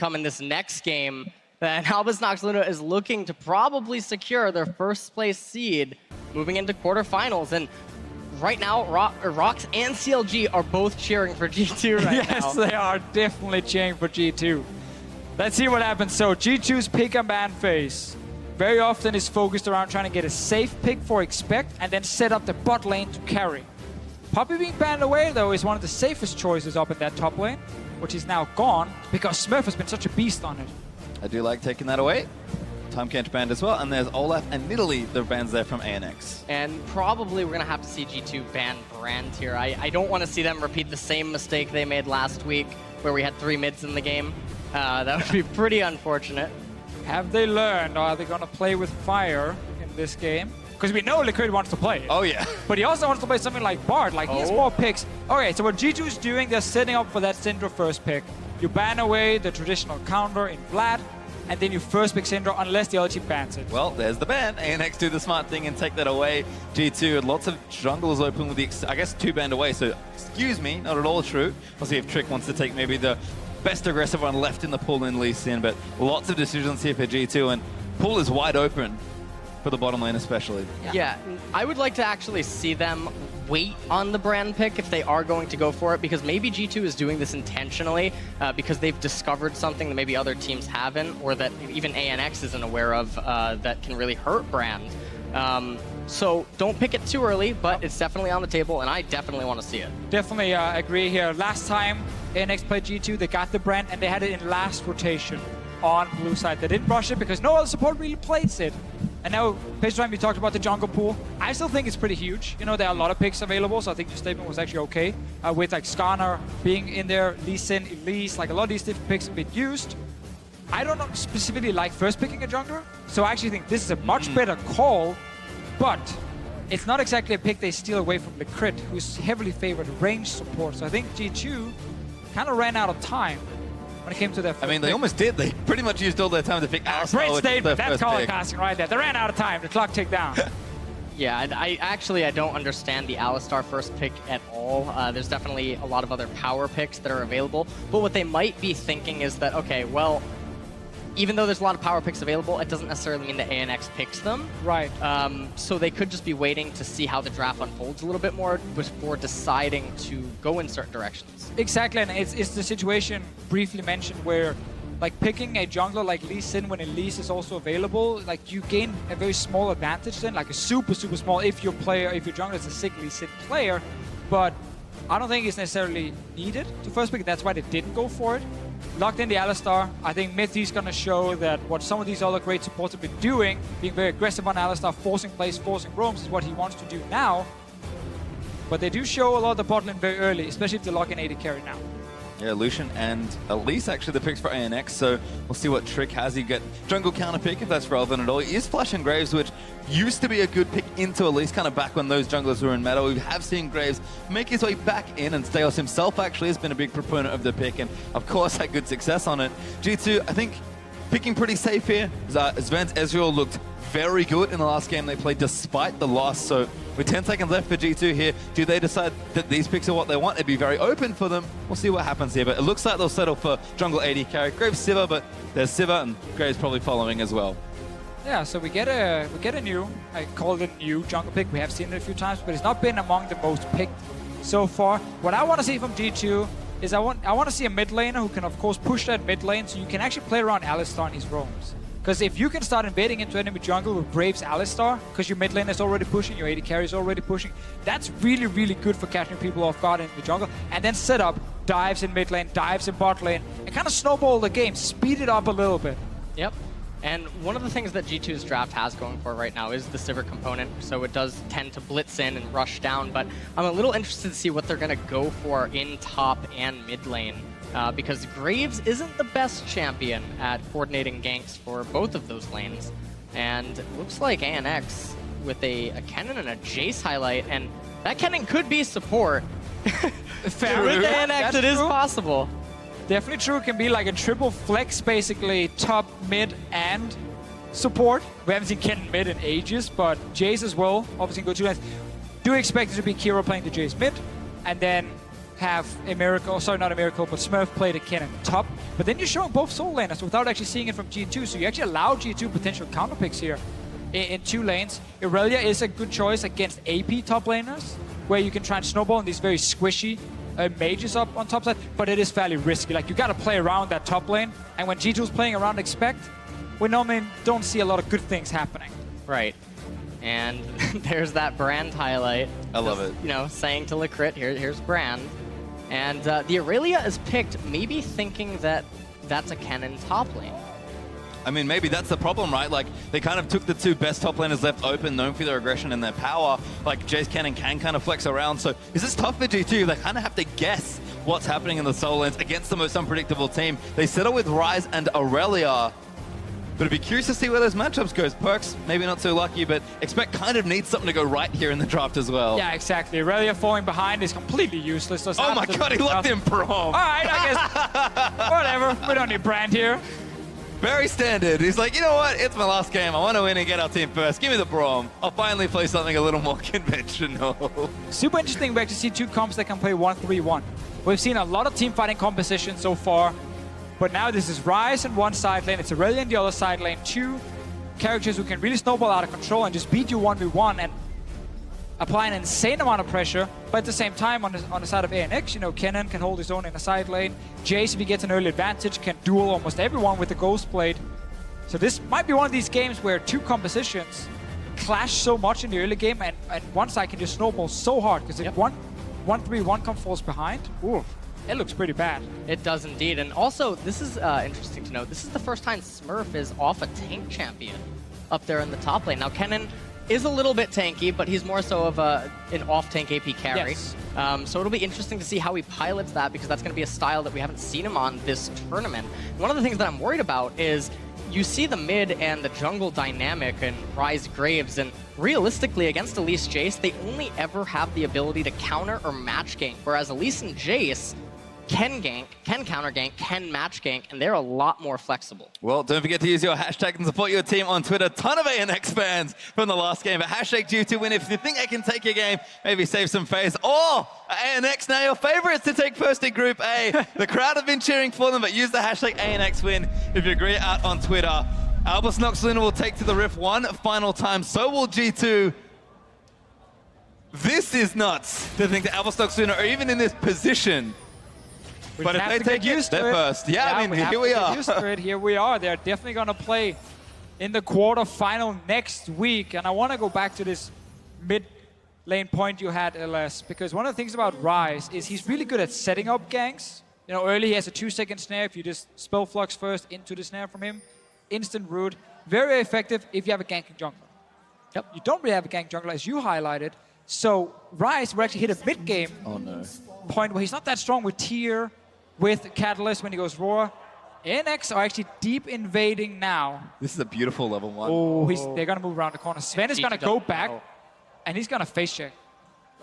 come in this next game, then Albus Nox Luna is looking to probably secure their first place seed moving into quarterfinals. And right now, Rox and CLG are both cheering for G2 right now. Yes, they are definitely cheering for G2. Let's see what happens. So G2's pick and ban phase very often is focused around trying to get a safe pick for Expect and then set up the bot lane to carry. Poppy being banned away, though, is one of the safest choices up in that top lane, which is now gone because Smurf has been such a beast on it. I do like taking that away. Time Can't banned as well, and there's Olaf and Italy, the bans there from ANX. And probably we're going to have to see G2 ban Brand here. I don't want to see them repeat the same mistake they made last week where we had 3 mids in the game. That would be pretty unfortunate. Have they learned, or are they going to play with fire in this game? Because we know Liquid wants to play it. Oh, yeah. But he also wants to play something like Bard, like he has more picks. Okay, so what G2 is doing, they're setting up for that Syndra first pick. You ban away the traditional counter in Vlad, and then you first pick Syndra unless the other team bans it. Well, there's the ban. ANX do the smart thing and take that away. G2, lots of jungles open with the, I guess, 2 banned away, so excuse me, not at all true. We'll see if Trick wants to take maybe the best aggressive one left in the pool in Lee Sin, but lots of decisions here for G2, and pool is wide open for the bottom lane especially. Yeah, I would like to actually see them wait on the Brand pick if they are going to go for it, because maybe G2 is doing this intentionally because they've discovered something that maybe other teams haven't, or that even ANX isn't aware of that can really hurt Brand. So don't pick it too early, but it's definitely on the table, and I definitely want to see it. Definitely agree here. Last time ANX played G2, they got the Brand, and they had it in last rotation on blue side. They didn't rush it because no other support really plays it. And now, Page Time, you talked about the jungle pool. I still think it's pretty huge. You know, there are a lot of picks available, so I think your statement was actually okay. With like Skarner being in there, Lee Sin, Elise, like a lot of these different picks have been used. I don't specifically like first picking a jungler, so I actually think this is a much better call, but it's not exactly a pick they steal away from Liquid, who's heavily favored range support. So I think G2 kind of ran out of time when it came to their first they pick. almost did. They pretty much used all their time to pick Alistar. Great with their statement. That's first color pick. casting right there. They ran out of time. The clock ticked down. Yeah, I don't understand the Alistar first pick at all. There's definitely a lot of other power picks that are available, but what they might be thinking is that, okay, well, even though there's a lot of power picks available, it doesn't necessarily mean that ANX picks them. Right. So they could just be waiting to see how the draft unfolds a little bit more before deciding to go in certain directions. Exactly, and it's the situation briefly mentioned where, like, picking a jungler like Lee Sin when Elise is also available, like, you gain a very small advantage then, like a super small if your jungler is a sick Lee Sin player, but I don't think it's necessarily needed to first pick. That's why they didn't go for it. Locked in the Alistar. I think Mithy's going to show that what some of these other great supports have been doing, being very aggressive on Alistar, forcing plays, forcing roams, is what he wants to do now. But they do show a lot of the bot lane very early, especially if they lock in AD carry now. Yeah, Lucian and Elise actually the picks for ANX, so we'll see what Trick has. You get jungle counter pick if that's relevant at all. He is flashing Graves, which used to be a good pick into Elise, kind of back when those junglers were in meta. We have seen Graves make his way back in, and Steos himself actually has been a big proponent of the pick, and of course had good success on it. G2, I think, picking pretty safe here. Sven's Ezreal looked very good in the last game they played despite the loss, so with 10 seconds left for G2 here, do they decide that these picks are what they want? It'd be very open for them. We'll see what happens here, but it looks like they'll settle for jungle AD carry. Graves Sivir, but there's Sivir and Graves probably following as well. Yeah, so we get a new, I call it new jungle pick. We have seen it a few times, but it's not been among the most picked so far. What I want to see from G2 is I want to see a mid laner who can of course push that mid lane, so you can actually play around Alistar and his roams. Because if you can start invading into enemy jungle with Braves Alistar, because your mid lane is already pushing, your AD carry is already pushing, that's really, really good for catching people off guard in the jungle. And then set up dives in mid lane, dives in bot lane, and kind of snowball the game, speed it up a little bit. Yep. And one of the things that G2's draft has going for right now is the Sivir component, so it does tend to blitz in and rush down, but I'm a little interested to see what they're going to go for in top and mid lane. Because Graves isn't the best champion at coordinating ganks for both of those lanes. And it looks like ANX with a Kennen and a Jace highlight, and that Kennen could be support. Fair With enough. ANX, That's it is true. possible. Definitely true. It can be like a triple flex, basically, top, mid, and support. We haven't seen Kennen mid in ages, but Jace as well, obviously go 2 lanes. Do expect it to be Kiro playing the Jace mid, and then have a Miracle, sorry, not a Miracle, but Smurf play the Kennen top. But then you're showing both soul laners without actually seeing it from G2. So you actually allow G2 potential counter picks here in 2 lanes. Irelia is a good choice against AP top laners, where you can try and snowball in these very squishy mages up on top side, but it is fairly risky. Like, you got to play around that top lane, and when G2 is playing around Expect, we normally don't see a lot of good things happening. Right. And there's that Brand highlight. I love it. You know, saying to Licrit, here's Brand. And the Irelia is picked, maybe thinking that that's a Kennen top lane. I mean, maybe that's the problem, right? Like, they kind of took the 2 best top laners left open, known for their aggression and their power. Like, Jace Cannon can kind of flex around. So is this tough for G2? They kind of have to guess what's happening in the solo lanes against the most unpredictable team. They settle with Ryze and Irelia. But it'd be curious to see where those matchups goes. Perks, maybe not so lucky, but Expect kind of needs something to go right here in the draft as well. Yeah, exactly. Irelia falling behind is completely useless. Does Oh my god, he locked in prom. All right, I guess, whatever. We don't need Brand here. Very standard. He's like, you know what? It's my last game. I want to win and get our team first. Give me the Braum. I'll finally play something a little more conventional. Super interesting. We actually see 2 comps that can play 1-3-1. We've seen a lot of team fighting compositions so far, but now this is Ryze in one side lane, it's Irelia in the other side lane. 2 characters who can really snowball out of control and just beat you 1v1 and apply an insane amount of pressure. But at the same time, on the side of ANX, you know, Kennen can hold his own in the side lane. Jace, if he gets an early advantage, can duel almost everyone with the Ghost Blade. So this might be one of these games where 2 compositions clash so much in the early game, and one side can just snowball so hard, because if 1-3-1 comp falls behind, ooh, it looks pretty bad. It does indeed. And also, this is interesting to note, this is the first time Smurf is off a tank champion up there in the top lane. Now, Kennen is a little bit tanky, but he's more so of an off-tank AP carry. Yes. So it'll be interesting to see how he pilots that, because that's going to be a style that we haven't seen him on this tournament. One of the things that I'm worried about is you see the mid and the jungle dynamic and Ryze Graves, and realistically, against Elise Jace, they only ever have the ability to counter or match gank, whereas Elise and Jace can gank, can counter gank, can match gank, and they're a lot more flexible. Well, don't forget to use your hashtag and support your team on Twitter. Ton of ANX fans from the last game. But hashtag G2win. If you think they can take your game, maybe save some face. Or ANX now your favorites to take first in Group A. The crowd have been cheering for them, but use the hashtag ANXwin if you agree out on Twitter. Albus Nox Luna will take to the Rift one final time. So will G2. This is nuts to think that Albus Nox Luna are even in this position. But if they take it, they're first. Yeah, I mean, here we are. Here we are. They're definitely going to play in the quarterfinal next week. And I want to go back to this mid lane point you had, LS, because one of the things about Ryze is he's really good at setting up ganks. You know, early he has a 2-second snare. If you just spell flux first into the snare from him, instant root. Very effective if you have a ganking jungler. Yep. You don't really have a gank jungler, as you highlighted. So Ryze will actually hit a mid-game point where he's not that strong with Tier, with Catalyst when he goes Roar. ANX are actually deep invading now. This is a beautiful level 1. Oh, they're going to move around the corner. Sven is going to go back, and he's going to face check.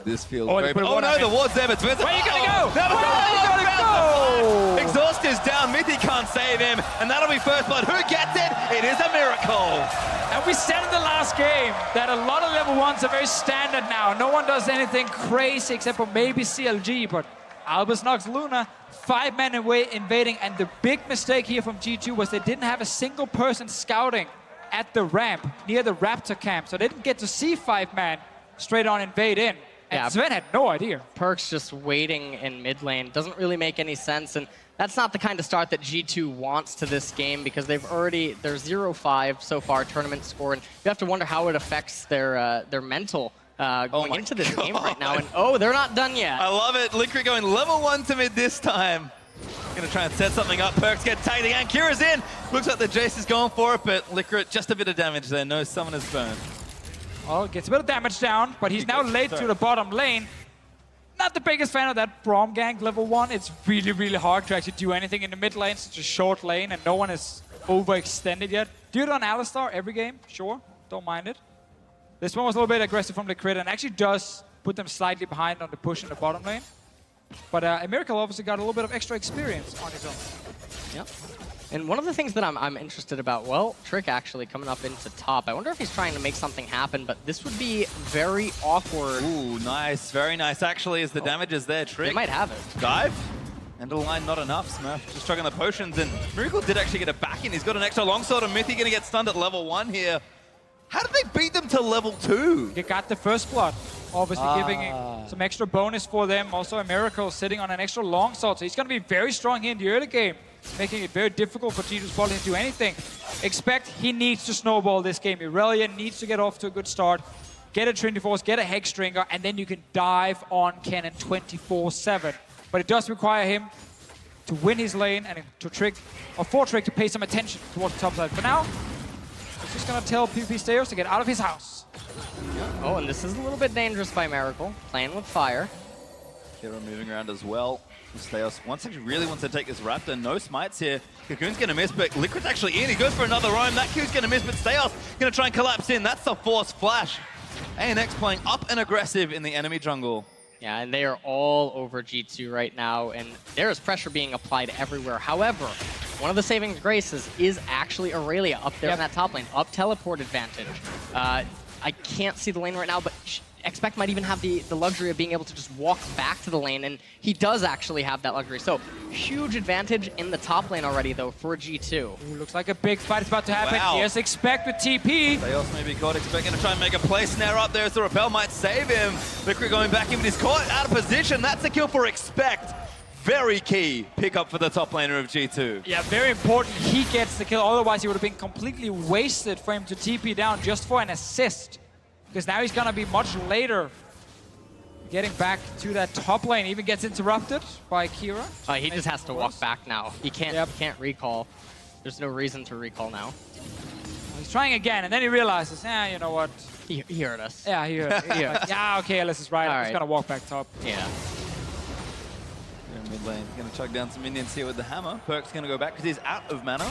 This feels Oh, very... they put Oh, one no, on the him. ward's there, but Sven's... Where are you going to Oh, go? Where are you going to go? Exhaust is down. Mithy can't save him, and that'll be first blood. Who gets it? It is a miracle. And we said in the last game that a lot of level 1s are very standard now. No one does anything crazy except for maybe CLG, but Albus Nox Luna, 5-man away invading, and the big mistake here from G2 was they didn't have a single person scouting at the ramp near the Raptor camp, so they didn't get to see 5-man straight on invade in. And Yeah. Sven had no idea. Perks just waiting in mid lane doesn't really make any sense, and that's not the kind of start that G2 wants to this game, because they're 0-5 so far tournament score, and you have to wonder how it affects their mental going into this game right now. And oh, they're not done yet. I love it. Licorice going level 1 to mid this time. Gonna try and set something up. Perks get tagged again. Kira's in. Looks like the Jace is going for it, but Licorice just a bit of damage there. No summoner's burn. Oh, gets a bit of damage down, but he's now late to the bottom lane. Not the biggest fan of that Braum gank level 1. It's really, really hard to actually do anything in the mid lane. Such a short lane, and no one is overextended yet. Do it on Alistar every game, sure. Don't mind it. This one was a little bit aggressive from the crit, and actually does put them slightly behind on the push in the bottom lane. But a Miracle obviously got a little bit of extra experience on his own. Yep. And one of the things that I'm interested about, well, Trick actually coming up into top. I wonder if he's trying to make something happen, but this would be very awkward. Ooh, nice. Very nice, actually, as the damage is there. Trick. They might have it. Dive. End of the line, not enough. Smurf just chugging the potions, and Miracle did actually get it back in. He's got an extra longsword, and Mythy gonna get stunned at level 1 here. How did they beat them to level 2? You got the first blood, obviously giving some extra bonus for them. Also a Miracle sitting on an extra longsword, so he's gonna be very strong here in the early game, making it very difficult for G2's bot lane to do anything. Expect he needs to snowball this game. Irelia needs to get off to a good start, get a Trinity Force, get a Hexdrinker, and then you can dive on Kennen 24/7. But it does require him to win his lane and to for Trick to pay some attention towards the top side. For now, he's just gonna tell PvP Steos to get out of his house. Oh, and this is a little bit dangerous by Miracle, playing with fire. Hero moving around as well. Steos really wants to take this Raptor. No smites here. Cocoon's gonna miss, but Liquid's actually in. He goes for another roam. That Q's gonna miss, but Steos gonna try and collapse in. That's the Force Flash. ANX playing up and aggressive in the enemy jungle. Yeah, and they are all over G2 right now, and there is pressure being applied everywhere. However, one of the saving graces is actually Aurelia up there in that top lane, up teleport advantage. I can't see the lane right now, but Expect might even have the luxury of being able to just walk back to the lane, and he does actually have that luxury. So, huge advantage in the top lane already, though, for G2. Ooh, looks like a big fight is about to happen. Wow. Here's Expect with TP. They also maybe caught Expect gonna try and make a play. Snare up there, so Repel might save him. Liquid going back in, but he's caught out of position. That's a kill for Expect. Very key pickup for the top laner of G2. Yeah, very important. He gets the kill. Otherwise, it would have been completely wasted for him to TP down just for an assist. Because now he's going to be much later getting back to that top lane. Even gets interrupted by Kira. He just has to walk back now. He can't recall. There's no reason to recall now. He's trying again, and then he realizes, you know what? He heard us. Yeah, he heard us. Yeah, okay, Alice is right. I'm just going to walk back top. Yeah. Mid lane, gonna chug down some minions here with the hammer. Perk's gonna go back because he's out of mana.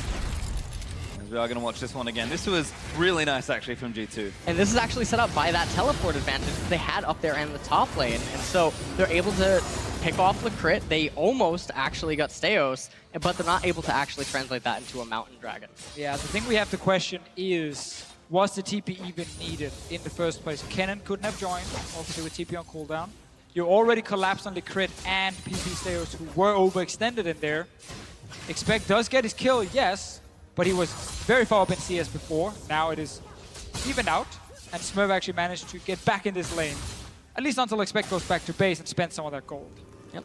As we are gonna watch this one again. This was really nice actually from G2. And this is actually set up by that teleport advantage that they had up there in the top lane. And so they're able to pick off the crit. They almost actually got Steos, but they're not able to actually translate that into a mountain dragon. Yeah, the thing we have to question is, was the TP even needed in the first place? Kennen couldn't have joined, obviously with TP on cooldown. You already collapsed on the crit and PP Steos, who were overextended in there. Expect does get his kill, yes, but he was very far up in CS before. Now it is evened out, and Smurf actually managed to get back in this lane. At least until Expect goes back to base and spends some of that gold. Yep.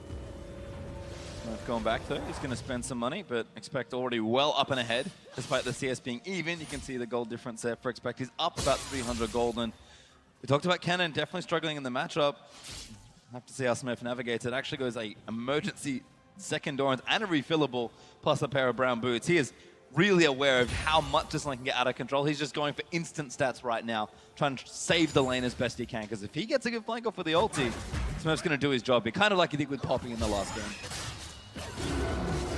Smurf going back though, he's gonna spend some money, but Expect already well up and ahead. Despite the CS being even, you can see the gold difference there for Expect. He's up about 300 gold, and we talked about Kennen definitely struggling in the matchup. Have to see how Smurf navigates. It actually goes a emergency second Dorans and a refillable, plus a pair of brown boots. He is really aware of how much this lane can get out of control. He's just going for instant stats right now, trying to save the lane as best he can, because if he gets a good flank off for the ulti, Smurf's going to do his job. Be kind of like he did with Poppy in the last game.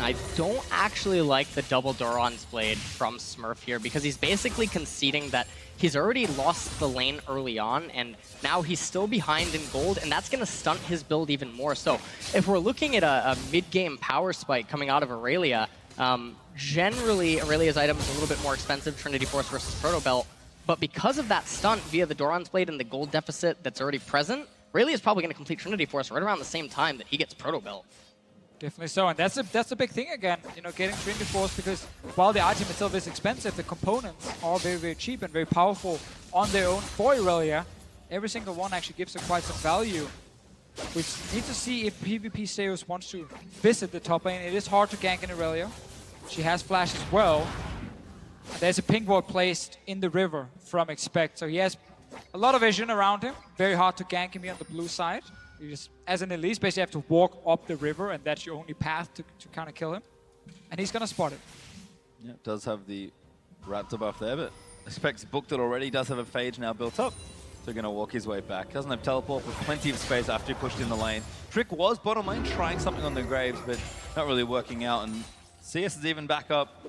I don't actually like the double Doran's Blade from Smurf here, because he's basically conceding that he's already lost the lane early on, and now he's still behind in gold, and that's going to stunt his build even more. So if we're looking at a mid-game power spike coming out of Aurelia, generally Aurelia's item is a little bit more expensive, Trinity Force versus Proto Belt, but because of that stunt via the Doran's Blade and the gold deficit that's already present, Aurelia's probably going to complete Trinity Force right around the same time that he gets Proto Belt. Definitely so, and that's a big thing again, getting Trinity Force, because while the item itself is expensive, the components are very, very cheap and very powerful on their own for Aurelia. Every single one actually gives her quite some value. We need to see if PvP Steos wants to visit the top lane. It is hard to gank in Aurelia. She has flash as well. There's a pink ward placed in the river from Expect, so he has a lot of vision around him. Very hard to gank him here on the blue side. You just, as an elite, basically have to walk up the river, and that's your only path to kind of kill him. And he's going to spot it. Yeah, does have the Raptor buff there, but Expect's booked it already. Does have a Phage now built up. So going to walk his way back. Doesn't have teleport, but plenty of space after he pushed in the lane. Trick was bottom lane trying something on the Graves, but not really working out. And CS is even back up.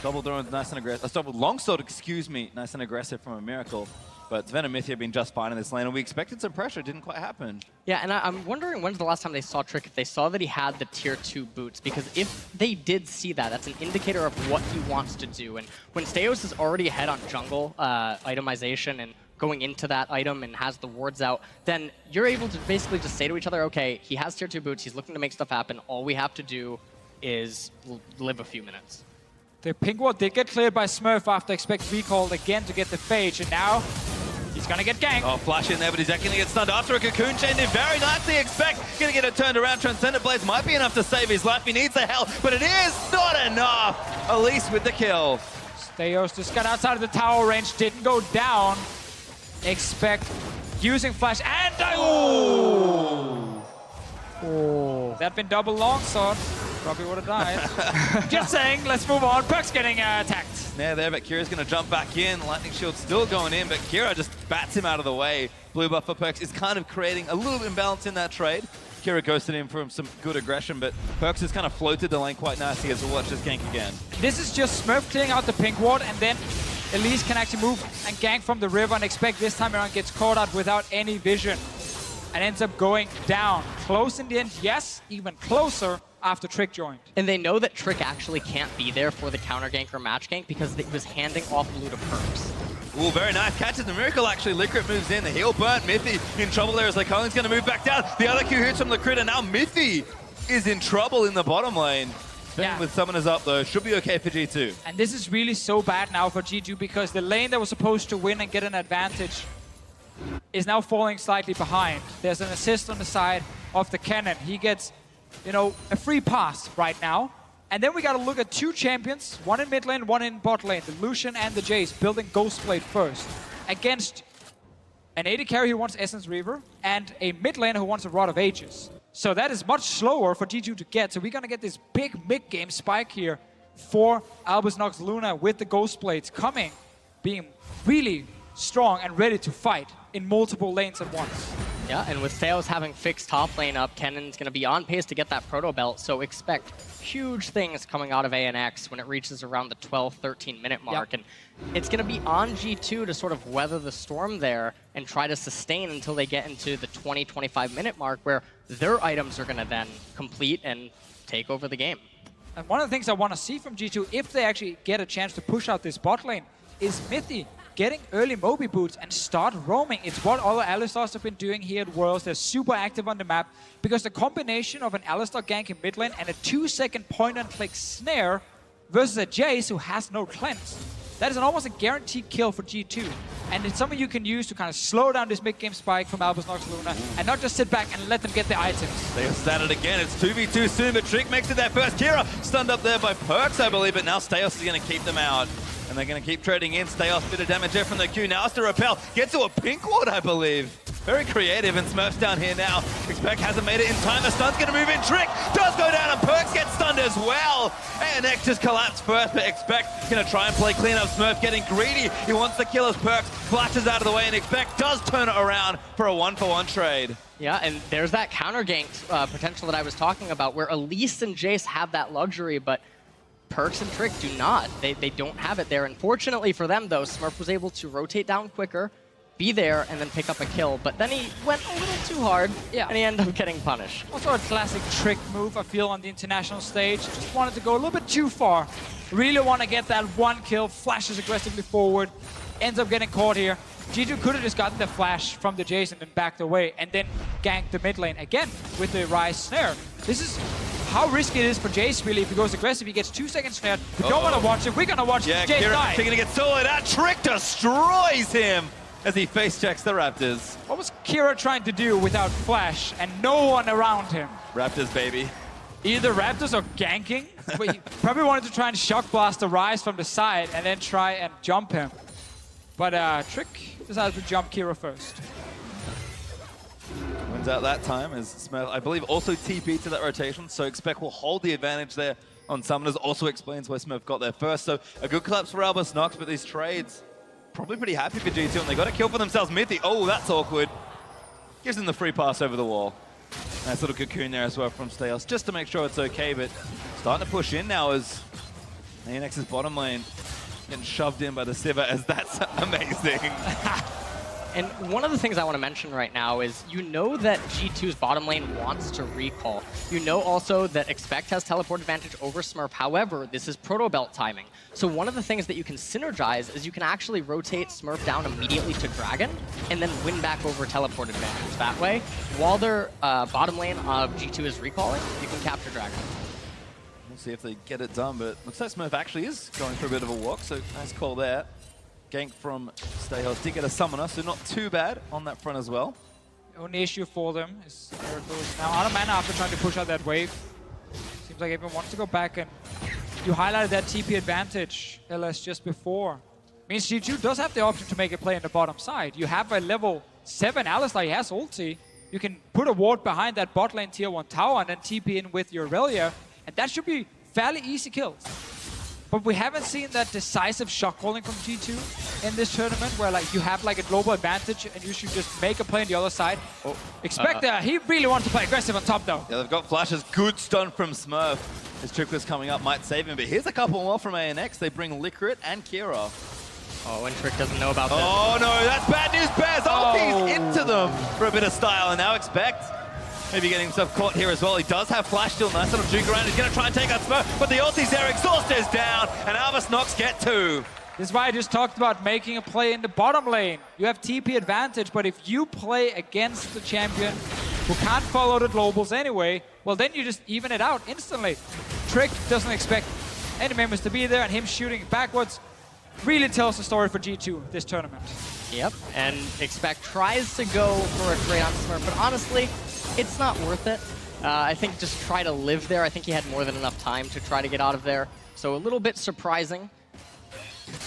Double Doran's nice and aggressive. Double Longsword, excuse me, nice and aggressive from a Miracle. But Sven and Mythia have been just fine in this lane, and we expected some pressure. It didn't quite happen. Yeah, and I'm wondering when's the last time they saw Trick, if they saw that he had the tier 2 boots, because if they did see that, that's an indicator of what he wants to do. And when Steos is already ahead on jungle itemization and going into that item and has the wards out, then you're able to basically just say to each other, okay, he has tier 2 boots, he's looking to make stuff happen, all we have to do is live a few minutes. The pink ward did get cleared by Smurf after Expect recalled again to get the Phage, and now he's gonna get ganked. Oh, flash in there, but he's actually gonna get stunned after a cocoon chain in very nicely. Expect gonna get it turned around. Transcendent Blaze might be enough to save his life. He needs the help, but it is not enough. Elise with the kill. Steos just got outside of the tower range, didn't go down. Expect using flash and that'd been double longsword. Probably would have died. Just saying, let's move on. Perk's getting attacked. Yeah, there, but Kira's going to jump back in. Lightning Shield still going in, but Kira just bats him out of the way. Blue buff for Perks is kind of creating a little imbalance in that trade. Kira ghosted him from some good aggression, but Perks has kind of floated the lane quite nicely as we watch this gank again. This is just Smurf clearing out the pink ward, and then Elise can actually move and gank from the river, and Expect this time around gets caught out without any vision and ends up going down. Close in the end, yes, even closer after Trick joined. And they know that Trick actually can't be there for the counter gank or match gank because he was handing off blue to Perks. Ooh, very nice. Catches the miracle, actually. Licrit moves in. The heal burnt. Mithy in trouble there as Lycolin's going to move back down. The other Q hits from Licrit, and now Mithy is in trouble in the bottom lane. Yeah. With Summoners up, though. Should be okay for G2. And this is really so bad now for G2 because the lane that was supposed to win and get an advantage is now falling slightly behind. There's an assist on the side of the cannon. He gets, you know, a free pass right now. And then we got to look at two champions, one in mid lane, one in bot lane, the Lucian and the Jace, building Ghostblade first, against an AD carry who wants Essence Reaver and a mid laner who wants a Rod of Ages. So that is much slower for G2 to get. So we're going to get this big mid-game spike here for Albus Nox Luna with the Ghostblades coming, being really strong and ready to fight in multiple lanes at once. Yeah, and with Theos having fixed top lane up, Kennon's going to be on pace to get that proto belt, so expect huge things coming out of ANX when it reaches around the 12-13 minute mark. Yep. And it's going to be on G2 to sort of weather the storm there and try to sustain until they get into the 20-25 minute mark where their items are going to then complete and take over the game. And one of the things I want to see from G2, if they actually get a chance to push out this bot lane, is Mithy getting early Moby boots and start roaming. It's what other Alistars have been doing here at Worlds. They're super active on the map because the combination of an Alistar gank in mid lane and a 2-second point-and-click snare versus a Jace who has no cleanse. That is almost a guaranteed kill for G2. And it's something you can use to kind of slow down this mid-game spike from Albus Nox Luna and not just sit back and let them get the items. They have started again. It's 2v2 soon, but Trick makes it there first. Kira stunned up there by Perks, I believe, but now Steos is going to keep them out. And they're going to keep trading in. Steos, bit of damage there from the Q. Now it's to repel. Get to a pink ward, I believe. Very creative, and Smurf's down here now. Expect hasn't made it in time. The stun's going to move in. Trick does go down, and Perks gets stunned as well. ANX just collapsed first, but Expect going to try and play clean up. Smurf getting greedy. He wants to kill his Perks. Flashes out of the way, and Expect does turn it around for a 1-for-1 trade. Yeah, and there's that counter gank potential that I was talking about where Elise and Jace have that luxury, but Perks and Trick do not. They don't have it there. Unfortunately for them, though, Smurf was able to rotate down quicker, be there, and then pick up a kill. But then he went a little too hard, and he ended up getting punished. Also a classic Trick move, I feel, on the international stage. Just wanted to go a little bit too far. Really want to get that one kill, flashes aggressively forward, ends up getting caught here. G2 could have just gotten the flash from the Jason and backed away, and then ganked the mid lane again with the Rise Snare. This is how risky it is for Jace, really. If he goes aggressive, he gets 2-second snare. We don't want to watch it. We're going to watch Jace die. Kira going to get soloed out. Trick destroys him as he face checks the Raptors. What was Kira trying to do without flash and no one around him? Raptors, baby. Either Raptors or ganking. He probably wanted to try and shock blast the Rise from the side and then try and jump him. But Trick decided to jump Kira first. Wins out that time as Smurf, I believe, also TP to that rotation, so Expect will hold the advantage there on Summoners. Also explains why Smurf got there first. So a good collapse for Albus Nox, but these trades probably pretty happy for G2, and they got a kill for themselves. Mithy, oh, that's awkward. Gives them the free pass over the wall. Nice little cocoon there as well from Steos, just to make sure it's okay, but starting to push in now as ANX's bottom lane getting shoved in by the Sivir, as that's amazing. And one of the things I want to mention right now is you know that G2's bottom lane wants to recall. You know also that Expect has teleport advantage over Smurf. However, this is Proto Belt timing. So one of the things that you can synergize is you can actually rotate Smurf down immediately to Dragon and then win back over teleport advantage. That way, while their bottom lane of G2 is recalling, you can capture Dragon. We'll see if they get it done, but looks like Smurf actually is going for a bit of a walk, so nice call there. Gank from Stayhouse did get a summoner, so not too bad on that front as well. The only issue for them is Miracle's now out of mana after trying to push out that wave. Seems like everyone wants to go back, and you highlighted that TP advantage, LS, just before. Means G2 does have the option to make a play in the bottom side. You have a level 7 Alistar, he has ulti. You can put a ward behind that bot lane tier 1 tower and then TP in with your Relia, and that should be fairly easy kills. But we haven't seen that decisive shot calling from G2 in this tournament, where like you have like a global advantage and you should just make a play on the other side. Oh, Expect that. He really wants to play aggressive on top though. Yeah, they've got flashes. Good stun from Smurf. His trick was coming up, might save him, but here's a couple more from ANX. They bring Licorice and Kira. Oh, and Trick doesn't know about this. Oh no, that's bad news, Bears. Ulti's into them for a bit of style, and now Expect maybe getting himself caught here as well. He does have flash still. Nice little juke around. He's going to try and take out Smurf, but the ulti's there. Exhaust is down, and Alvis Nox get 2. This is why I just talked about making a play in the bottom lane. You have TP advantage, but if you play against the champion who can't follow the globals anyway, well then you just even it out instantly. Trick doesn't expect any members to be there, and him shooting backwards really tells the story for G2 this tournament. Yep, and Expect tries to go for a trade on Smurf, but honestly, it's not worth it. I think just try to live there. I think he had more than enough time to try to get out of there. So a little bit surprising.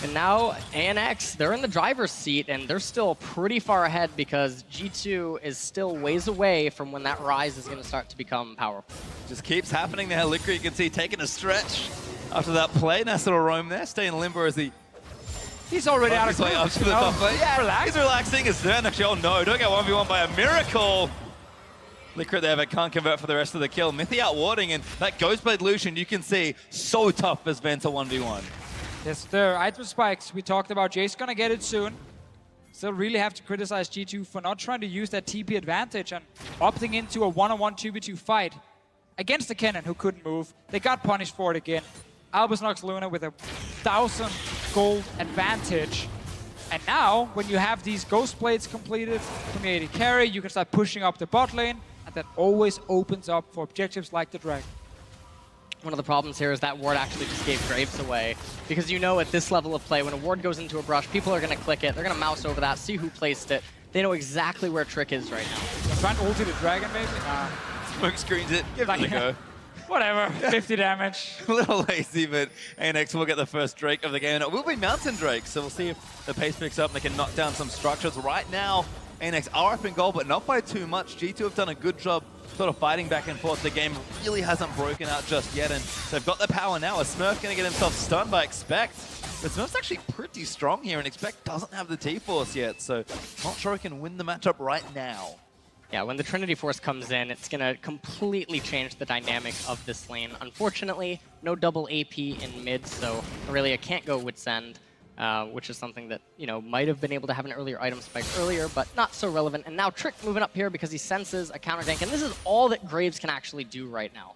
And now ANX, they're in the driver's seat, and they're still pretty far ahead because G2 is still ways away from when that Rise is going to start to become powerful. Just keeps happening there. Licorice, you can see, taking a stretch after that play. Nice little roam there. Stay in limbo as he... He's already out of way up to the top lane. Yeah, relax. He's relaxing his turn. Actually, oh no, don't get 1v1 by a miracle. Licorice there, but can't convert for the rest of the kill. Mithy out warding, and that Ghostblade Lucian, you can see, so tough as Venta 1v1. Yes, the item spikes we talked about. Jay's gonna get it soon. Still really have to criticize G2 for not trying to use that TP advantage and opting into a one-on-one 2v2 fight against the Kennen who couldn't move. They got punished for it again. Albus Nox Luna with a 1,000 gold advantage. And now, when you have these Ghost Blades completed from the AD carry, you can start pushing up the bot lane, and that always opens up for objectives like the Dragon. One of the problems here is that ward actually just gave Graves away, because you know at this level of play, when a ward goes into a brush, people are going to click it, they're going to mouse over that, see who placed it. They know exactly where Trick is right now. Trying to ulti the Dragon, maybe? Nah. Smoke screens it, give it a go. Whatever, 50 damage. A little lazy, but ANX will get the first Drake of the game. And it will be Mountain Drake, so we'll see if the pace picks up and they can knock down some structures. Right now, ANX are up in goal, but not by too much. G2 have done a good job sort of fighting back and forth. The game really hasn't broken out just yet, and they've got the power now. Is Smurf going to get himself stunned by Expect? But Smurf's actually pretty strong here, and Expect doesn't have the T-Force yet, so not sure he can win the matchup right now. Yeah, when the Trinity Force comes in, it's going to completely change the dynamic of this lane. Unfortunately, no double AP in mid, so Aurelia can't go Wit's End, which is something that, you know, might have been able to have an earlier item spike earlier, but not so relevant. And now Trick moving up here because he senses a counter gank, and this is all that Graves can actually do right now.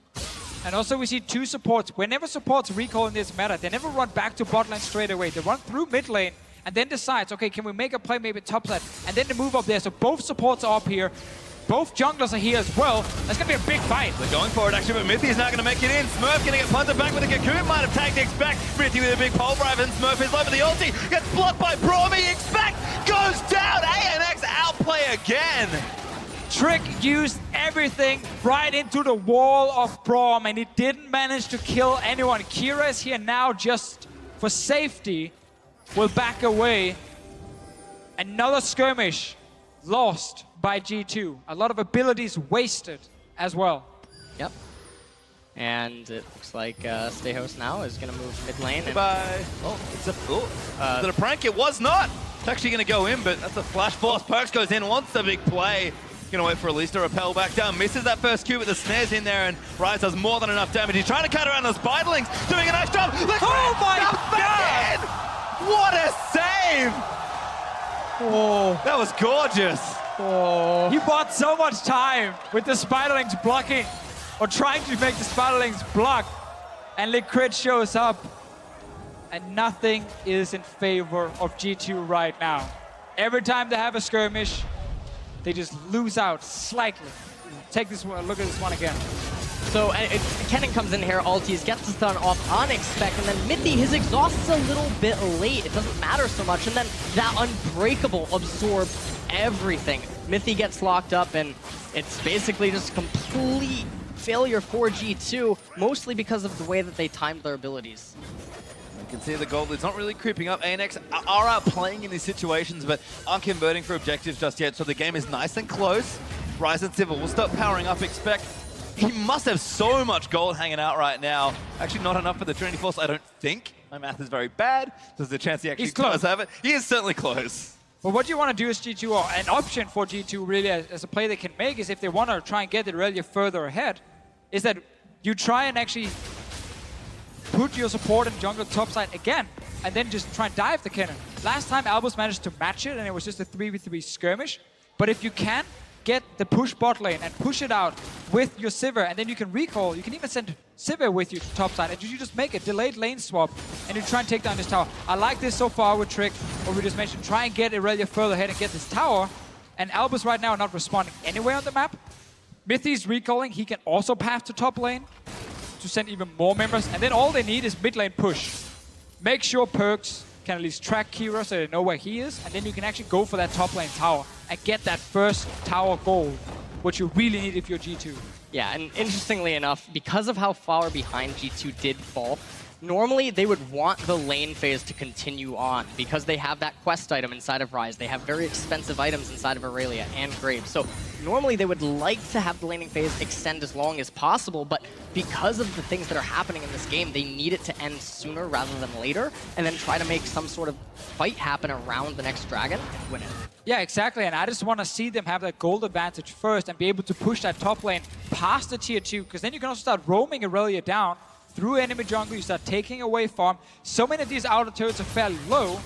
And also we see two supports. Whenever supports recall in this meta, they never run back to bot lane straight away. They run through mid lane, and then decides, okay, can we make a play maybe top side? And then they move up there, so both supports are up here. Both junglers are here as well. That's going to be a big fight. They're going for it, actually, but Mithy's not going to make it in. Smurf going to get punted back with a Cocoon. Might have tagged Expect. Mithy with a big pole drive, and Smurf is over the ulti. Gets blocked by Bromy. Expect goes down. ANX outplay again. Trick used everything right into the wall of Braum, and he didn't manage to kill anyone. Kira is here now just for safety. Will back away. Another skirmish lost by G2. A lot of abilities wasted as well. Yep. And it looks like Stayhouse now is going to move mid lane. Bye. Oh, it's a... is it a prank? It was not. It's actually going to go in, but that's a flash force. Perks goes in, wants the big play. Going to wait for Elise to repel back down. Misses that first Q, but the snare's in there, and Rise does more than enough damage. He's trying to cut around those Spiderlings, doing a nice job. Oh my God! What a save! Oh. That was gorgeous. Oh. He bought so much time with the Spiderlings blocking, or trying to make the Spiderlings block, and Liquid shows up, and nothing is in favor of G2 right now. Every time they have a skirmish, they just lose out slightly. Take this one, look at this one again. So Kennen comes in here, ulties, gets the stun off Onyx spec, and then Mithy, his exhaust is a little bit late. It doesn't matter so much, and then that Unbreakable absorbs everything. Mithy gets locked up, and it's basically just complete failure for G2, mostly because of the way that they timed their abilities. You can see the gold is not really creeping up. ANX are out playing in these situations, but aren't converting for objectives just yet, so the game is nice and close. Rise and Civil will start powering up, expect. He must have so much gold hanging out right now. Actually, not enough for the Trinity Force, I don't think. My math is very bad. There's a chance he actually does have it. He is certainly close. But what you want to do as G2, or an option for G2 really as a play they can make, is if they want to try and get it really further ahead, is that you try and actually put your support in jungle topside again, and then just try and dive the cannon. Last time Albus managed to match it, and it was just a 3v3 skirmish. But if you can get the push bot lane and push it out with your Sivir, and then you can recall, you can even send Sivir with you to topside, and you just make a delayed lane swap, and you try and take down this tower. I like this so far with Trick, what we just mentioned, try and get Irelia further ahead and get this tower, and Albus right now not responding anywhere on the map. Mithy's recalling, he can also path to top lane to send even more members, and then all they need is mid lane push. Make sure Perks can at least track Kira so they know where he is, and then you can actually go for that top lane tower and get that first tower gold, which you really need if you're G2. Yeah, and interestingly enough, because of how far behind G2 did fall, normally they would want the lane phase to continue on because they have that quest item inside of Rise. They have very expensive items inside of Aurelia and Graves. So normally they would like to have the laning phase extend as long as possible, but because of the things that are happening in this game, they need it to end sooner rather than later, and then try to make some sort of fight happen around the next dragon and win it. Yeah, exactly, and I just want to see them have that gold advantage first and be able to push that top lane past the tier 2, because then you can also start roaming Aurelia down through enemy jungle, you start taking away farm. So many of these outer turrets are fairly low,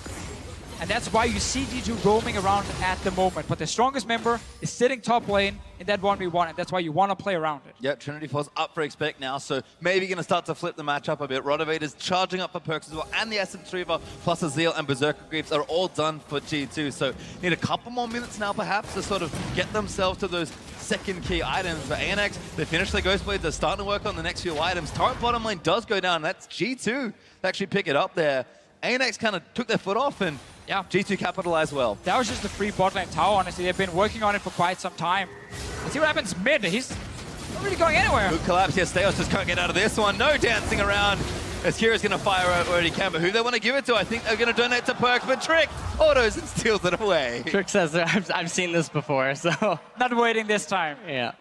and that's why you see G2 roaming around at the moment. But the strongest member is sitting top lane in that 1v1, and that's why you want to play around it. Yeah, Trinity Force up for expect now, so maybe going to start to flip the matchup a bit. Rotovator's charging up for Perks as well, and the Essence Reaver plus Azeel and Berserker Greaves are all done for G2, so need a couple more minutes now perhaps to sort of get themselves to those second key items. But ANX, they finished their Ghostblades, they're starting to work on the next few items. Turret bottom lane does go down, and that's G2 to actually pick it up there. ANX kind of took their foot off, and yeah, G2 capitalized well. That was just a free bot lane tower, honestly. They've been working on it for quite some time. Let's see what happens mid. He's not really going anywhere. Good collapse here. Steos just can't get out of this one. No dancing around as Kira's going to fire out where he can, but who they want to give it to, I think they're going to donate to Perks, but Trick autos and steals it away. Trick says, I've seen this before, so... Not waiting this time. Yeah.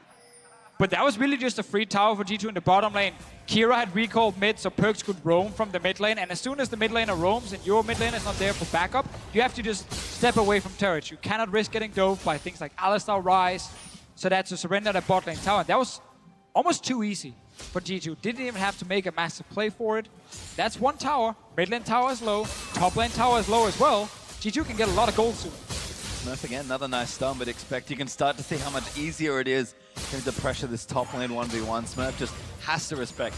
But that was really just a free tower for G2 in the bottom lane. Kira had recalled mid, so Perks could roam from the mid lane, and as soon as the mid laner roams and your mid lane is not there for backup, you have to just step away from turrets. You cannot risk getting dove by things like Alistar Rise, so that's to surrender the bot lane tower. That was almost too easy for G2. Didn't even have to make a massive play for it. That's one tower. Mid lane tower is low, top lane tower is low as well. G2 can get a lot of gold soon. Smurf again, another nice stun, but expect you can start to see how much easier it is to pressure this top lane 1v1. Smurf just has to respect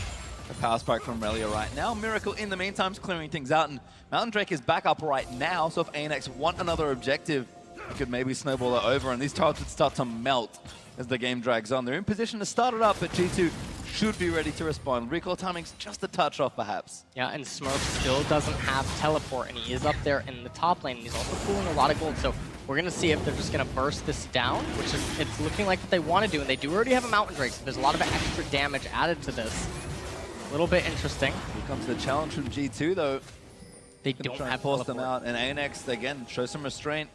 the power spike from Relia right now. Miracle in the meantime is clearing things out, and Mountain Drake is back up right now, so if ANX want another objective, you could maybe snowball it over, and these turrets would start to melt as the game drags on. They're in position to start it up, but G2 should be ready to respond. Recall timing's just a touch off, perhaps. Yeah, and Smurf still doesn't have teleport, and he is up there in the top lane, and he's also pulling a lot of gold, so we're going to see if they're just going to burst this down, which is, it's looking like what they want to do, and they do already have a Mountain Drake, so there's a lot of extra damage added to this. A little bit interesting. Here comes the challenge from G2, though. They don't have force them out, and ANX, again, show some restraint.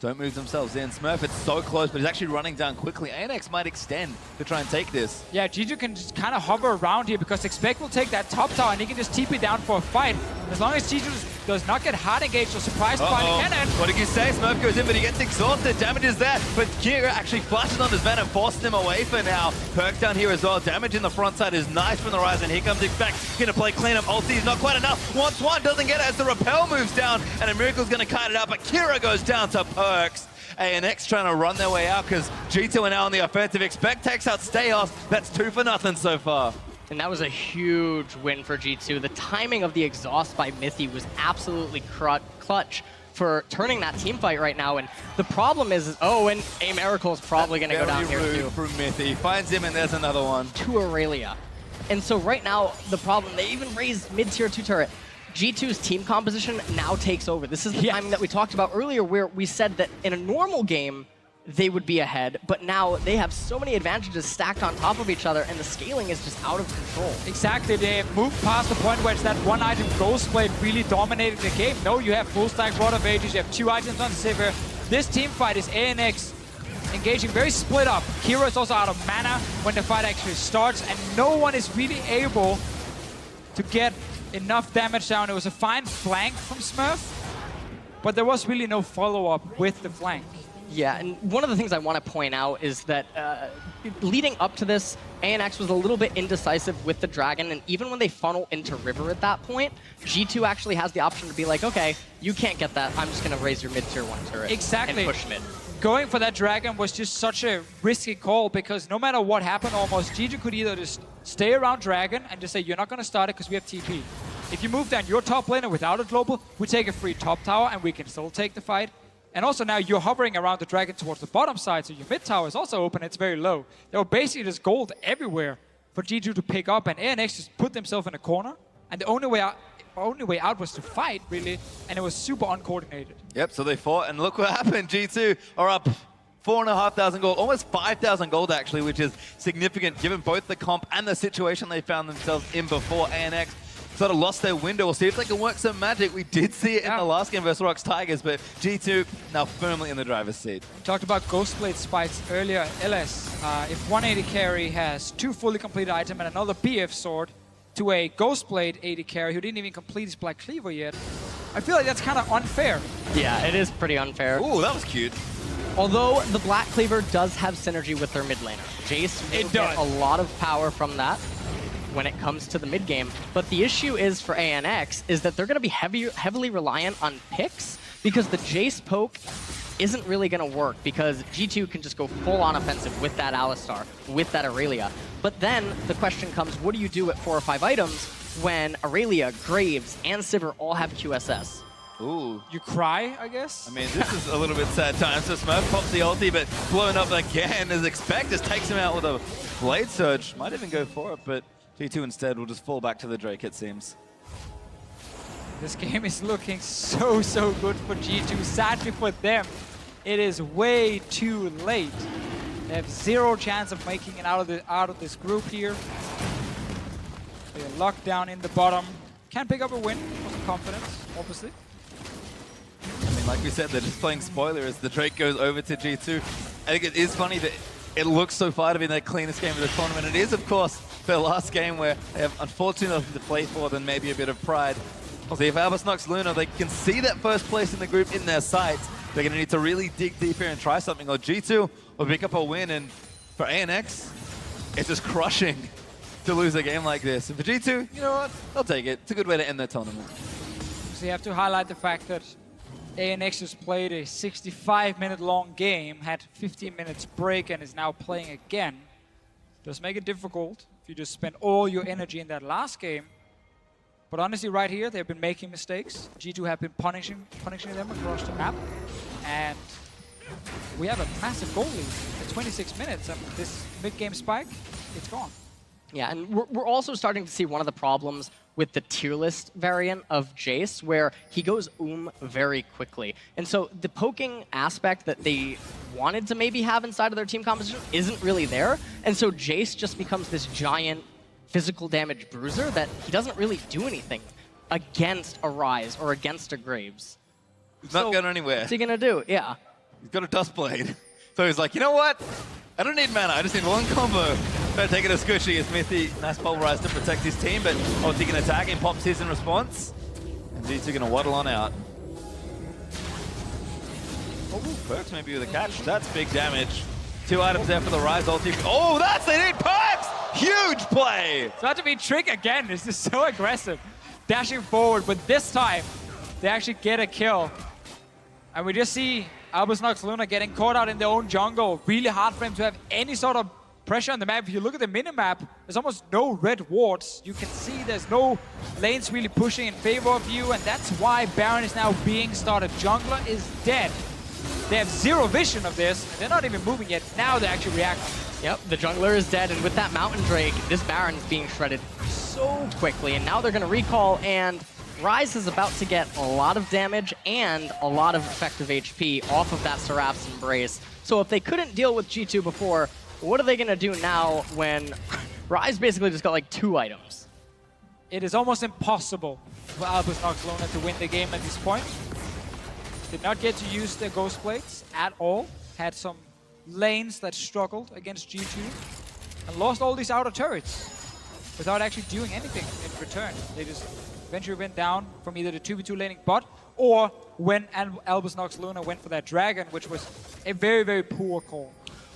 Don't move themselves in. Smurf, it's so close, but he's actually running down quickly. ANX might extend to try and take this. Yeah, G2 can just kind of hover around here because Expect will take that top tower and he can just TP down for a fight. As long as G2 just does not get hard engaged or surprised by the cannon. What did you say? Smurf goes in, but he gets exhausted. Damage is there, but Kira actually flashes on his Venom, forcing him away for now. Perk down here as well. Damage in the front side is nice from the Ryzen. Here comes Expect, gonna play cleanup. Ulti is not quite enough. Wants one, doesn't get it as the repel moves down, and a Miracle's gonna kite it out, but Kira goes down to Perks. ANX trying to run their way out because G2 are now on the offensive. Expect takes out Stayos. That's 2 for nothing so far. And that was a huge win for G2. The timing of the exhaust by Mithy was absolutely clutch for turning that team fight right now. And the problem is oh, and A Miracle is probably going to go down here too. From Mithy. Finds him and there's another one. To Aurelia. And so right now, the problem, they even raised mid-tier 2 turret. G2's team composition now takes over. This is the timing that we talked about earlier where we said that in a normal game, they would be ahead, but now they have so many advantages stacked on top of each other, and the scaling is just out of control. Exactly, they moved past the point where it's that one item Ghostblade really dominated the game. No, you have full stack Rod of Ages, you have 2 items on Sivir. This team fight is ANX engaging very split up. Kira is also out of mana when the fight actually starts, and no one is really able to get enough damage down. It was a fine flank from Smurf, but there was really no follow-up with the flank. Yeah, and one of the things I want to point out is that leading up to this, ANX was a little bit indecisive with the Dragon, and even when they funnel into River at that point, G2 actually has the option to be like, okay, you can't get that, I'm just going to raise your mid-tier 1 turret exactly. and push mid. Going for that Dragon was just such a risky call because no matter what happened almost, G2 could either just stay around Dragon and just say, you're not going to start it because we have TP. If you move down your top laner without a global, we take a free top tower and we can still take the fight. And also now you're hovering around the Dragon towards the bottom side, so your mid tower is also open, it's very low. There were basically just gold everywhere for G2 to pick up, and ANX just put themselves in a corner. And the only way out was to fight, really, and it was super uncoordinated. Yep, so they fought, and look what happened. G2 are up 4,500 gold, almost 5,000 gold actually, which is significant given both the comp and the situation they found themselves in before. ANX sort of lost their window. We'll see if they can work some magic. We did see it in the last game versus Rocks Tigers, but G2 now firmly in the driver's seat. We talked about Ghostblade spikes earlier. LS, if 180 carry has 2 fully completed items and another BF sword to a Ghostblade 80 carry who didn't even complete his Black Cleaver yet, I feel like that's kind of unfair. Yeah, it is pretty unfair. Ooh, that was cute. Although the Black Cleaver does have synergy with their mid laner. Jace will get a lot of power from that when it comes to the mid game. But the issue is for ANX is that they're going to be heavily reliant on picks because the Jace poke isn't really going to work because G2 can just go full on offensive with that Alistar, with that Aurelia. But then the question comes, what do you do at 4 or 5 items when Aurelia, Graves, and Sivir all have QSS? Ooh. You cry, I guess? I mean, this is a little bit sad time. So Smurf pops the ulti, but blown up again as Expect just takes him out with a Blade Surge. Might even go for it, but G2 instead will just fall back to the Drake, it seems. This game is looking so good for G2. Sadly for them, it is way too late. They have 0 chance of making it out of this group here. They're locked down in the bottom. Can pick up a win with confidence, obviously. I mean, like we said, they're just playing spoiler as the Drake goes over to G2. I think it is funny that it looks so far to be their cleanest game of the tournament. It is, of course, their last game where they have unfortunately nothing to play for than maybe a bit of pride. Obviously, if Albus knocks Luna, they can see that first place in the group in their sights. They're going to need to really dig deep here and try something. Or G2 will pick up a win, and for ANX, it's just crushing to lose a game like this. And for G2, you know what? They'll take it. It's a good way to end their tournament. So you have to highlight the fact that ANX has played a 65-minute long game, had 15 minutes break, and is now playing again. Does make it difficult if you just spend all your energy in that last game. But honestly, right here, they've been making mistakes. G2 have been punishing them across the map. And we have a massive goal lead at 26 minutes. And this mid-game spike, it's gone. Yeah, and we're also starting to see one of the problems with the tier list variant of Jace, where he goes very quickly. And so the poking aspect that they wanted to maybe have inside of their team composition isn't really there. And so Jace just becomes this giant physical damage bruiser that he doesn't really do anything against a Rise or against a Graves. He's not going anywhere. What's he going to do? Yeah. He's got a Dust Blade. So he's like, you know what? I don't need mana. I just need one combo. Better take it as Squishy as Mithy. Nice pulverize to protect his team, but he can attack and pops his in response. G2 gonna waddle on out. Oh, Perks maybe with a catch. That's big damage. 2 items there for the Rise ulti. Oh, that's it! Perks! Huge play! It's about to be Trick again. This is so aggressive. Dashing forward, but this time they actually get a kill. And we just see Albus Nox Luna getting caught out in their own jungle. Really hard for him to have any sort of pressure on the map. If you look at the minimap, there's almost no red wards. You can see there's no lanes really pushing in favor of you, and that's why Baron is now being started. Jungler is dead. They have zero vision of this, and they're not even moving yet. Now they're actually reacting. Yep, the jungler is dead, and with that Mountain Drake, this Baron is being shredded so quickly, and now they're going to recall, and Rise is about to get a lot of damage and a lot of effective HP off of that Seraph's Embrace. So if they couldn't deal with G2 before, what are they going to do now when Rise basically just got like 2 items? It is almost impossible for Albus Nox Luna to win the game at this point. Did not get to use their Ghost Blades at all. Had some lanes that struggled against G2 and lost all these outer turrets without actually doing anything in return. They just eventually went down from either the 2v2 laning bot or when Albus Nox Luna went for that dragon, which was a very, very poor call.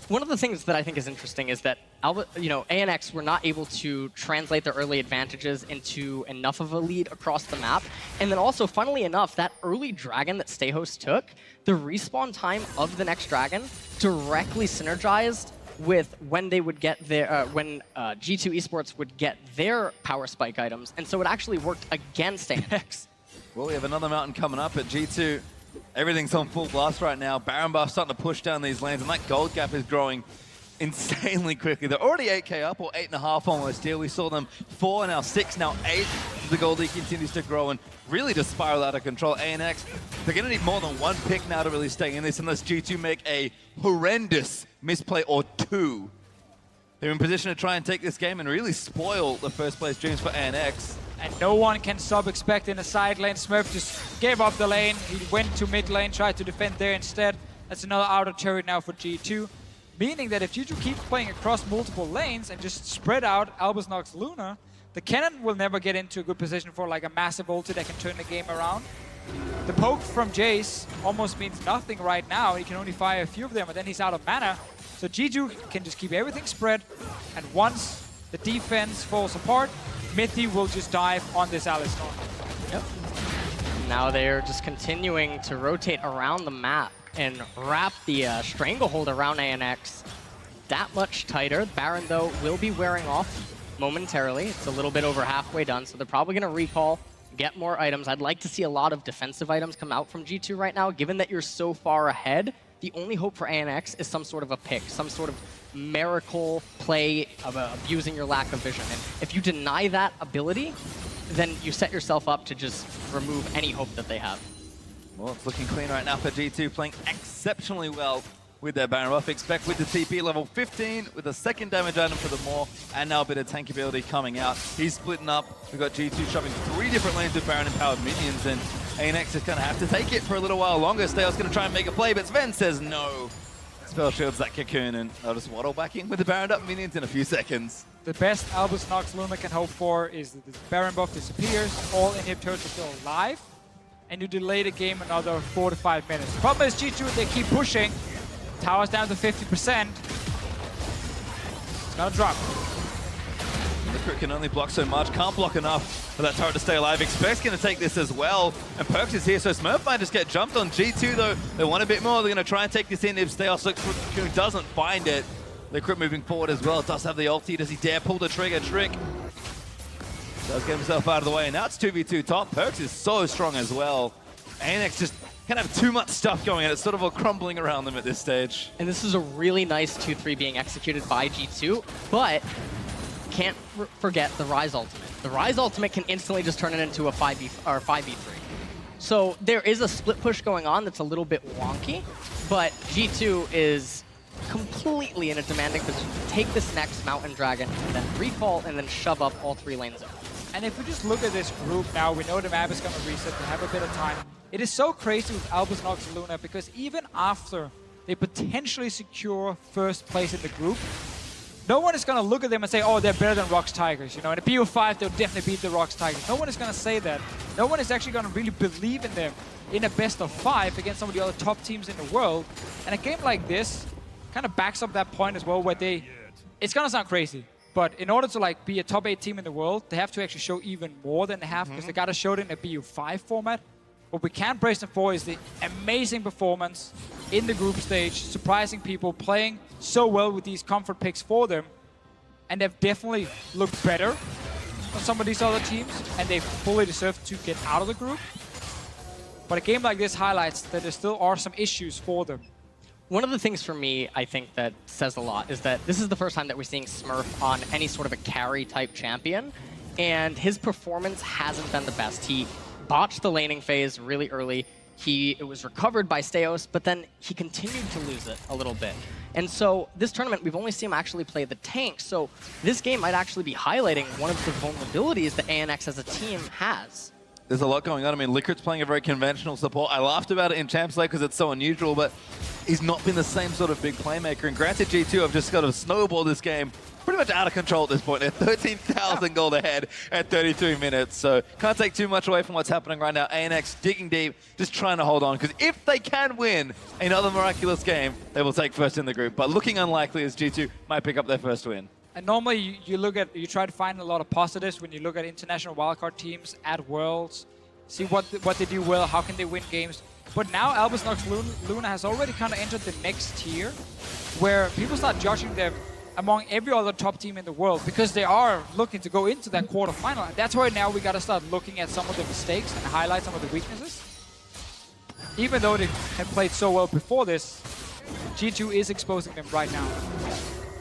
One of the things that I think is interesting is that ANX were not able to translate their early advantages into enough of a lead across the map. And then also, funnily enough, that early dragon that Stayhost took, the respawn time of the next dragon directly synergized with when they would get their, when G2 Esports would get their power spike items. And so it actually worked against ANX. Well, we have another mountain coming up at G2. Everything's on full blast right now. Baron buff starting to push down these lanes, and that gold gap is growing insanely quickly. They're already 8k up, or 8.5 almost here. We saw them 4, now 6, now 8. The gold lead continues to grow and really just spiral out of control. ANX, they're going to need more than 1 pick now to really stay in this, unless G2 make a horrendous misplay or 2. They're in position to try and take this game and really spoil the first place dreams for ANX. And no one can sub-expect in a side lane. Smurf just gave up the lane. He went to mid lane, tried to defend there instead. That's another outer turret now for G2. Meaning that if G2 keeps playing across multiple lanes and just spread out Albus Nox Luna, the cannon will never get into a good position for like a massive ulti that can turn the game around. The poke from Jace almost means nothing right now. He can only fire a few of them, and then he's out of mana. So G2 can just keep everything spread, and once the defense falls apart, Mithy will just dive on this Alistar. Yep. Now they're just continuing to rotate around the map and wrap the stranglehold around ANX that much tighter. Baron, though, will be wearing off momentarily. It's a little bit over halfway done, so they're probably going to recall, get more items. I'd like to see a lot of defensive items come out from G2 right now. Given that you're so far ahead, the only hope for ANX is some sort of a pick, some sort of miracle play of abusing your lack of vision. And if you deny that ability, then you set yourself up to just remove any hope that they have. Well, it's looking clean right now for G2, playing exceptionally well with their Baron buff. Expect with the TP level 15, with a second damage item for the Maw, and now a bit of tank ability coming out. He's splitting up. We've got G2 shoving 3 different lanes with Baron empowered minions, and ANX is going to have to take it for a little while longer. Stale's going to try and make a play, but Sven says no. Spell shields that cocoon, and they'll just waddle back in with the Baron up minions in a few seconds. The best Albus Nox Luna can hope for is that the Baron buff disappears, all inhib turrets are still alive, and you delay the game another 4 to 5 minutes. The problem is G2, they keep pushing. Tower's down to 50%. It's gonna drop. The crit can only block so much, can't block enough for that turret to stay alive. Expect's going to take this as well, and Perks is here, so Smurf might just get jumped on. G2 though, they want a bit more. They're going to try and take this in if Steos looks who doesn't find it. The crit moving forward as well, does have the ulti. Does he dare pull the trigger? Trick does get himself out of the way, and now it's 2v2 top. Perks is so strong as well. ANX just can't have too much stuff going on. It's sort of all crumbling around them at this stage. And this is a really nice 2-3 being executed by G2, but can't forget the Rise ultimate. The Rise ultimate can instantly just turn it into a 5v3. So there is a split push going on that's a little bit wonky, but G2 is completely in a demanding position to take this next Mountain Dragon, and then recall, and then shove up all 3 lanes at once. And if we just look at this group now, we know the map is going to reset, they have a bit of time. It is so crazy with Albus Nox Luna, because even after they potentially secure first place in the group, no one is going to look at them and say, oh, they're better than Rocks Tigers. You know, in a BO5, they'll definitely beat the Rocks Tigers. No one is going to say that. No one is actually going to really believe in them in a best of 5 against some of the other top teams in the world. And a game like this kind of backs up that point as well, where it's going to sound crazy, but in order to like be a top 8 team in the world, they have to actually show even more than they have, because they got to show it in a BO5 format. What we can't praise them for is the amazing performance in the group stage, surprising people, playing so well with these comfort picks for them. And they've definitely looked better than some of these other teams, and they fully deserve to get out of the group. But a game like this highlights that there still are some issues for them. One of the things for me, I think that says a lot is that this is the first time that we're seeing Smurf on any sort of a carry-type champion, and his performance hasn't been the best. He botched the laning phase really early. It was recovered by Steos, but then he continued to lose it a little bit. And so this tournament, we've only seen him actually play the tank, so this game might actually be highlighting one of the vulnerabilities that ANX as a team has. There's a lot going on. I mean, Liquid's playing a very conventional support. I laughed about it in Champs League because it's so unusual, but he's not been the same sort of big playmaker. And granted, G2 have just got to snowball this game pretty much out of control at this point. They're 13,000 gold ahead at 33 minutes. So can't take too much away from what's happening right now. ANX digging deep, just trying to hold on. Because if they can win another miraculous game, they will take first in the group. But looking unlikely as G2 might pick up their first win. And normally you try to find a lot of positives when you look at international wildcard teams at Worlds, see what they do well, how can they win games. But now Albus Nox Luna has already kind of entered the next tier, where people start judging them among every other top team in the world, because they are looking to go into that quarterfinal. And that's why now we got to start looking at some of the mistakes and highlight some of the weaknesses. Even though they have played so well before this, G2 is exposing them right now.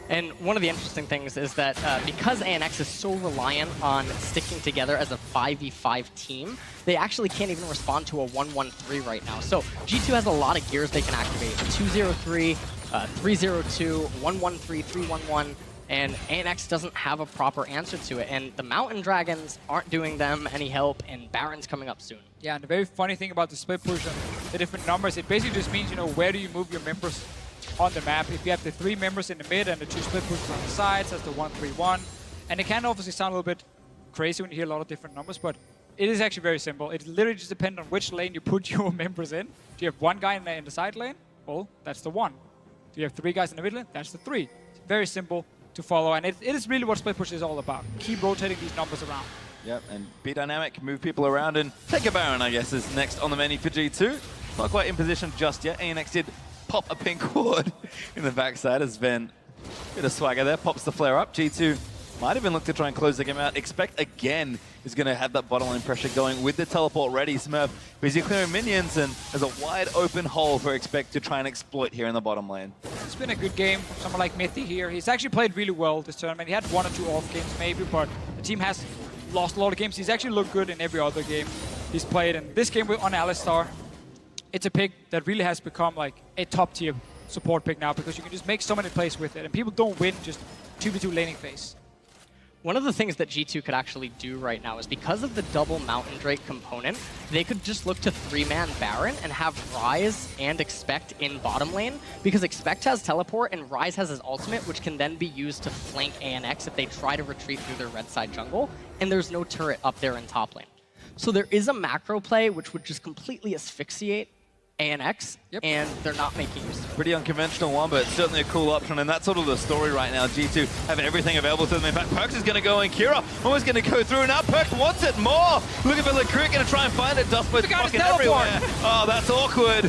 And one of the interesting things is that because ANX is so reliant on sticking together as a 5v5 team, they actually can't even respond to a 1-1-3 right now. So G2 has a lot of gears they can activate. 2-0-3, 3-0-2, 1-1-3, 3-1-1, and ANX doesn't have a proper answer to it. And the Mountain Dragons aren't doing them any help, and Baron's coming up soon. Yeah, and the very funny thing about the split push and the different numbers, it basically just means, you know, where do you move your members on the map. If you have the 3 members in the mid and the 2 split pushes on the sides, that's the 1-3-1. And it can obviously sound a little bit crazy when you hear a lot of different numbers, but it is actually very simple. It literally just depends on which lane you put your members in. Do you have 1 guy in the side lane? Well, that's the 1. Do you have 3 guys in the mid lane? That's the 3. It's very simple to follow, and it is really what split push is all about. Keep rotating these numbers around. Yep, and be dynamic, move people around, and take a Baron, I guess, is next on the menu for G2. Not quite in position just yet. ANX did pop a pink ward in the backside as Ven, bit of swagger there, pops the flare up. G2 might even look to try and close the game out. Expect again is going to have that bottom lane pressure going with the teleport ready. Smurf busy clearing minions, and there's a wide open hole for Expect to try and exploit here in the bottom lane. It's been a good game from someone like Mithy here. He's actually played really well this tournament. He had 1 or 2 off games maybe, but the team has lost a lot of games. He's actually looked good in every other game he's played, and this game on Alistar, it's a pick that really has become like a top tier support pick now, because you can just make so many plays with it, and people don't win just 2v2 laning phase. One of the things that G2 could actually do right now is, because of the double Mountain Drake component, they could just look to 3-man Baron and have Ryze and Expect in bottom lane, because Expect has teleport and Ryze has his ultimate, which can then be used to flank ANX if they try to retreat through their red side jungle, and there's no turret up there in top lane. So there is a macro play which would just completely asphyxiate ANX, and they're not making use of it. Pretty unconventional one, but certainly a cool option, and that's sort of the story right now. G2 have everything available to them. In fact, Perkz is going to go, and Kira almost going to go through. Now Perkz wants it more. Looking for the crit, going to try and find it. Dustblade fucking everywhere. Oh, that's awkward.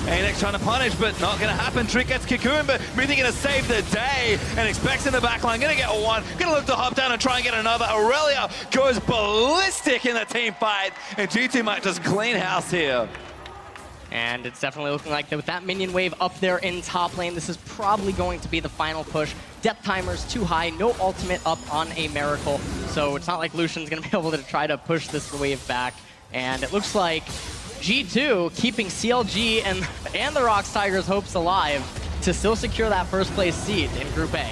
ANX trying to punish, but not going to happen. Trick gets Cocoon, but Mithy going to save the day, and Expects in the backline. Going to get 1. Going to look to hop down and try and get another. Aurelia goes ballistic in the team fight, and G2 might just clean house here. And it's definitely looking like that with that minion wave up there in top lane, this is probably going to be the final push. Depth timer's too high, no ultimate up on a Miracle, so it's not like Lucian's going to be able to try to push this wave back. And it looks like G2 keeping CLG and the Rocks Tigers' hopes alive to still secure that first place seed in Group A.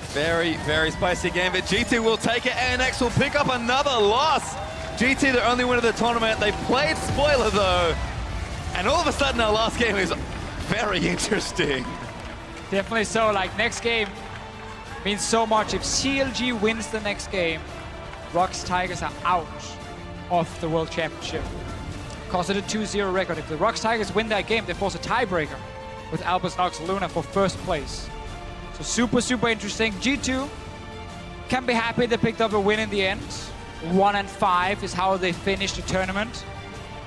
Very, very spicy game, but G2 will take it. ANX will pick up another loss. GT, the only winner of the tournament. They played spoiler, though. And all of a sudden, our last game is very interesting. Definitely so. Like, next game, Means so much. If CLG wins the next game, Rocks Tigers are out of the World Championship. Because of the 2-0 record. If the Rocks Tigers win that game, they force a tiebreaker with Albus Nox Luna for first place. So super, super interesting. G2 can be happy they picked up a win in the end. 1-5 is how they finished the tournament.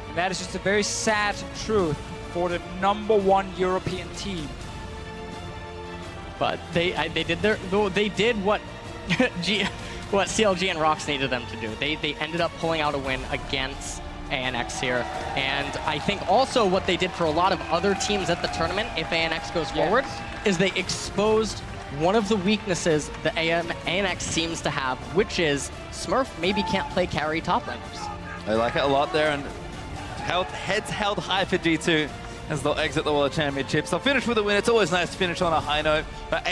And that is just a very sad truth for the #1 European team. But they did what what CLG and Rocks needed them to do. They ended up pulling out a win against ANX here. And I think also what they did for a lot of other teams at the tournament, if ANX goes forward, is they exposed one of the weaknesses that ANX seems to have, which is Smurf maybe can't play carry top laners. I like it a lot there, and heads held high for G2 as they'll exit the World Championships. They'll finish with a win. It's always nice to finish on a high note. But